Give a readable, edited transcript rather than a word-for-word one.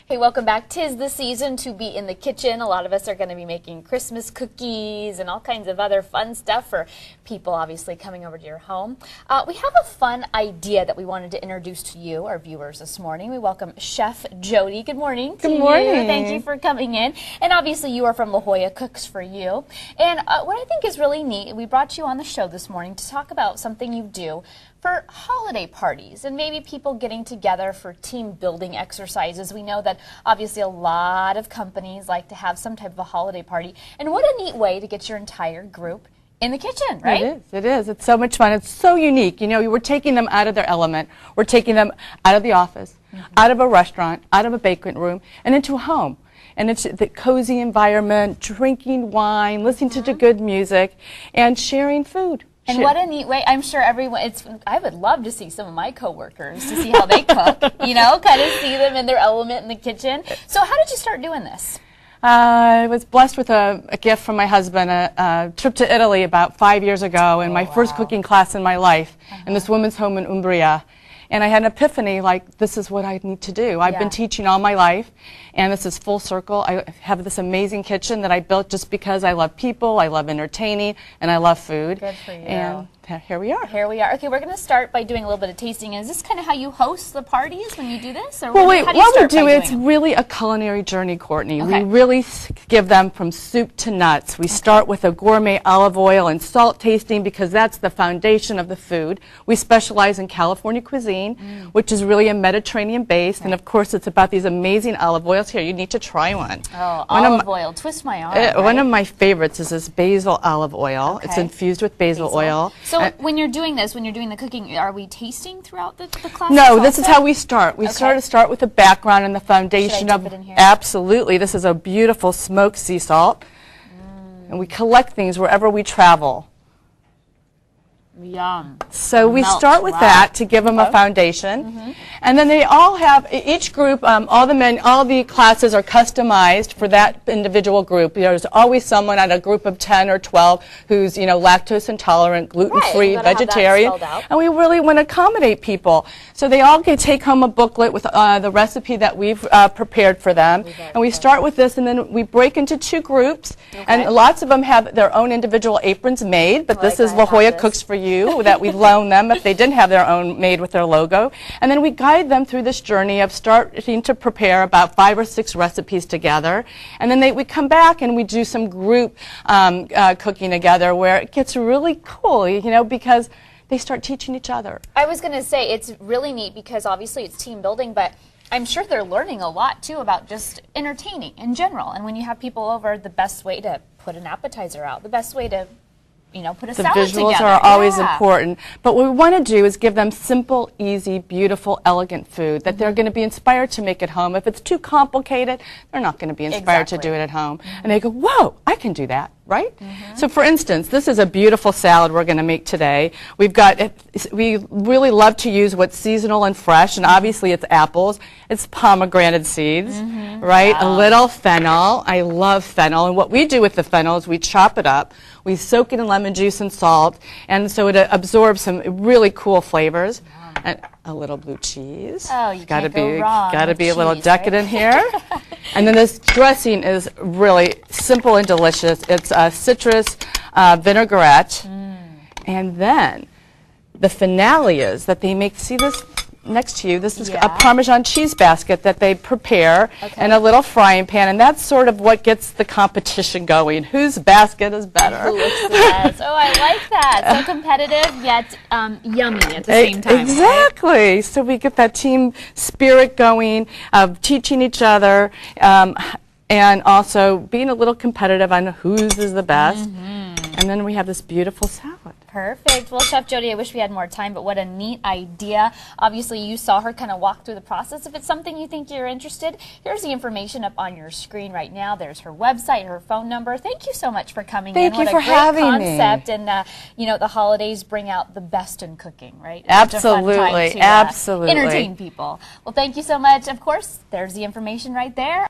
Hey, welcome back. 'Tis the season to be in the kitchen. A lot of us are going to be making Christmas cookies and all kinds of other fun stuff for people obviously coming over to your home. We have a fun idea that we wanted to introduce to you, our viewers, this morning. We welcome Chef Jodi. Good morning to Good morning. you. Thank you for coming in. And obviously you are from La Jolla Cooks for You. And what I think is really neat, we brought you on the show this morning to talk about something you do for holiday parties and maybe people getting together for team building exercises. We know that obviously a lot of companies like to have some type of a holiday party, and what a neat way to get your entire group in the kitchen, right? It is. It is. It's so much fun. It's so unique. You know, we're taking them out of their element. We're taking them out of the office, out of a restaurant, out of a banquet room, and into a home. And it's the cozy environment, drinking wine, listening to the good music, and sharing food. And what a neat way. I'm sure everyone, I would love to see some of my coworkers to see how they cook, you know, kind of see them in their element in the kitchen. So how did you start doing this? I was blessed with a gift from my husband, a trip to Italy about 5 years ago, and my first cooking class in my life in this women's home in Umbria. And I had an epiphany, like, this is what I need to do. I've been teaching all my life, and this is full circle. I have this amazing kitchen that I built just because I love people, I love entertaining, and I love food. Good for you. And here we are. Here we are. Okay, we're going to start by doing a little bit of tasting. Is this kind of how you host the parties when you do this? Or well, how do you what we start do, by it's doing it? really a culinary journey, Courtney. Okay. We really give them from soup to nuts. We start with a gourmet olive oil and salt tasting because that's the foundation of the food. We specialize in California cuisine, which is really a Mediterranean base, and of course it's about these amazing olive oils. Here, you need to try one. Oh, olive oil. Twist my arm. Right? One of my favorites is this basil olive oil. Okay. It's infused with basil oil. So when you're doing this, when you're doing the cooking, are we tasting throughout the class? No, this is how we start. We start with the background and the foundation Should I of. dip it in here? Absolutely. This is a beautiful smoked sea salt. And we collect things wherever we travel. Yum. So we start with that to give them a foundation, and then they all have, each group, all the classes are customized for that individual group. There's always someone at a group of 10 or 12 who's, you know, lactose intolerant, gluten-free, vegetarian, and we really want to accommodate people. So they all take home a booklet with the recipe that we've prepared for them, and we start with this, and then we break into two groups, and lots of them have their own individual aprons made, but this is La Jolla Cooks for You that we loan them if they didn't have their own made with their logo. And then we guide them through this journey of starting to prepare about 5 or 6 recipes together. And then we come back and we do some group cooking together where it gets really cool, you know, because they start teaching each other. I was going to say it's really neat because obviously it's team building, but I'm sure they're learning a lot too about just entertaining in general. And when you have people over, the best way to put an appetizer out, the best way to put a salad together. The visuals are always important. But what we want to do is give them simple, easy, beautiful, elegant food that they're going to be inspired to make at home. If it's too complicated, they're not going to be inspired to do it at home. And they go, whoa, I can do that, right? So for instance, this is a beautiful salad we're going to make today. We really love to use what's seasonal and fresh, and obviously it's apples, it's pomegranate seeds, right? A little fennel. I love fennel. And what we do with the fennel is we chop it up, we soak it in lemon juice and salt, and so it absorbs some really cool flavors. And a little blue cheese. Oh, you can't go wrong. Got to be a little decadent here. And then this dressing is really simple and delicious. It's a citrus vinaigrette. And then the finale is that they make, see this next to you, this is a Parmesan cheese basket that they prepare in a little frying pan, and that's sort of what gets the competition going. Whose basket is better? Who looks the best? Oh, I like that. So competitive, yet yummy at the same time. Exactly. Right? So we get that team spirit going, of teaching each other, and also being a little competitive on whose is the best. And then we have this beautiful salad. Perfect. Well, Chef Jodi, I wish we had more time, but what a neat idea. Obviously, you saw her kind of walk through the process. If it's something you think you're interested, here's the information up on your screen right now. There's her website, her phone number. Thank you so much for coming in. Thank you for having me. What a great concept. And, you know, the holidays bring out the best in cooking, right? Absolutely. Absolutely. Entertain people. Well, thank you so much. Of course, there's the information right there.